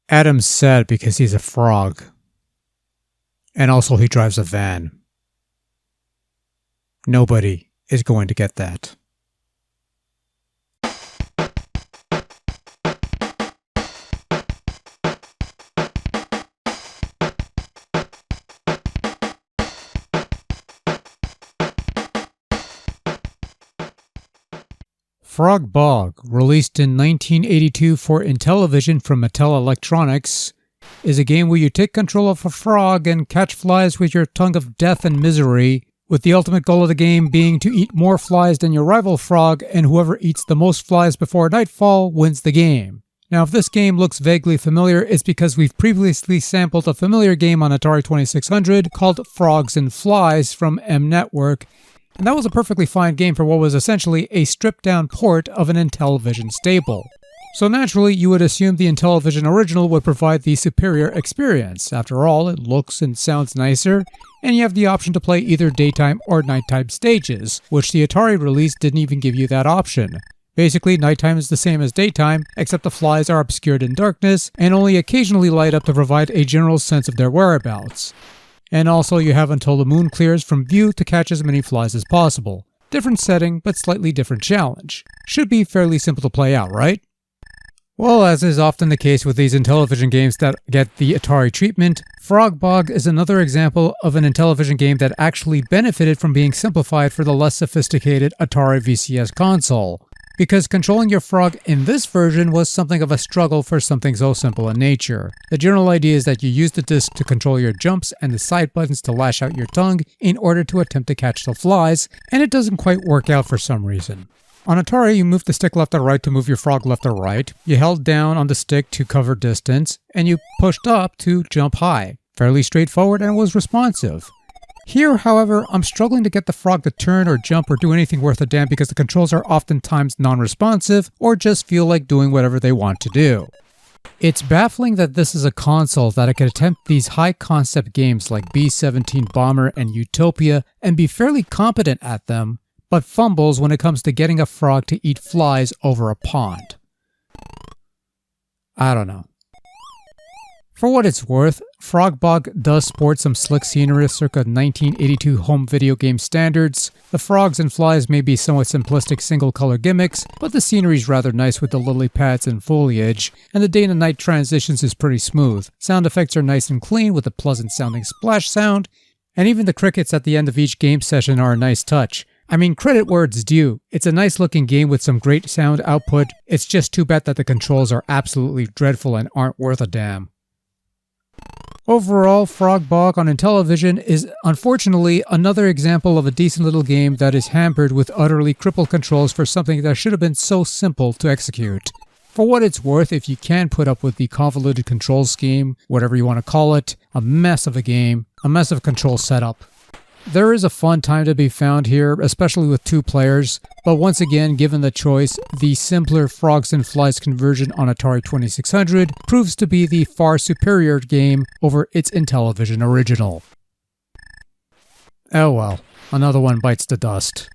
Adam's sad because he's a frog. And also he drives a van. Nobody is going to get that. Frog Bog, released in 1982 for Intellivision from Mattel Electronics, is a game where you take control of a frog and catch flies with your tongue of death and misery, with the ultimate goal of the game being to eat more flies than your rival frog, and whoever eats the most flies before nightfall wins the game. Now, if this game looks vaguely familiar, it's because we've previously sampled a familiar game on Atari 2600 called Frogs and Flies from M Network, and that was a perfectly fine game for what was essentially a stripped-down port of an Intellivision staple. So naturally, you would assume the Intellivision original would provide the superior experience. After all, it looks and sounds nicer, and you have the option to play either daytime or nighttime stages, which the Atari release didn't even give you that option. Basically, nighttime is the same as daytime, except the flies are obscured in darkness and only occasionally light up to provide a general sense of their whereabouts. And also, you have until the moon clears from view to catch as many flies as possible. Different setting, but slightly different challenge. Should be fairly simple to play out, right? Well, as is often the case with these Intellivision games that get the Atari treatment, Frog Bog is another example of an Intellivision game that actually benefited from being simplified for the less sophisticated Atari VCS console. Because controlling your frog in this version was something of a struggle for something so simple in nature. The general idea is that you use the disc to control your jumps and the side buttons to lash out your tongue in order to attempt to catch the flies, and it doesn't quite work out for some reason. On Atari, you moved the stick left or right to move your frog left or right, you held down on the stick to cover distance, and you pushed up to jump high. Fairly straightforward and was responsive. Here, however, I'm struggling to get the frog to turn or jump or do anything worth a damn because the controls are oftentimes non-responsive or just feel like doing whatever they want to do. It's baffling that this is a console that I could attempt these high-concept games like B-17 Bomber and Utopia and be fairly competent at them, but fumbles when it comes to getting a frog to eat flies over a pond. I don't know. For what it's worth, Frog Bog does sport some slick scenery circa 1982 home video game standards. The frogs and flies may be somewhat simplistic single-color gimmicks, but the scenery's rather nice with the lily pads and foliage, and the day and night transitions is pretty smooth. Sound effects are nice and clean with a pleasant-sounding splash sound, and even the crickets at the end of each game session are a nice touch. I mean, credit where it's due. It's a nice-looking game with some great sound output. It's just too bad that the controls are absolutely dreadful and aren't worth a damn. Overall, Frog Bog on Intellivision is unfortunately another example of a decent little game that is hampered with utterly crippled controls for something that should have been so simple to execute. For what it's worth, if you can put up with the convoluted control scheme, whatever you want to call it, a mess of a game, a mess of control setup. There is a fun time to be found here, especially with two players, but once again, given the choice, the simpler Frogs and Flies conversion on Atari 2600 proves to be the far superior game over its Intellivision original. Oh well, another one bites the dust.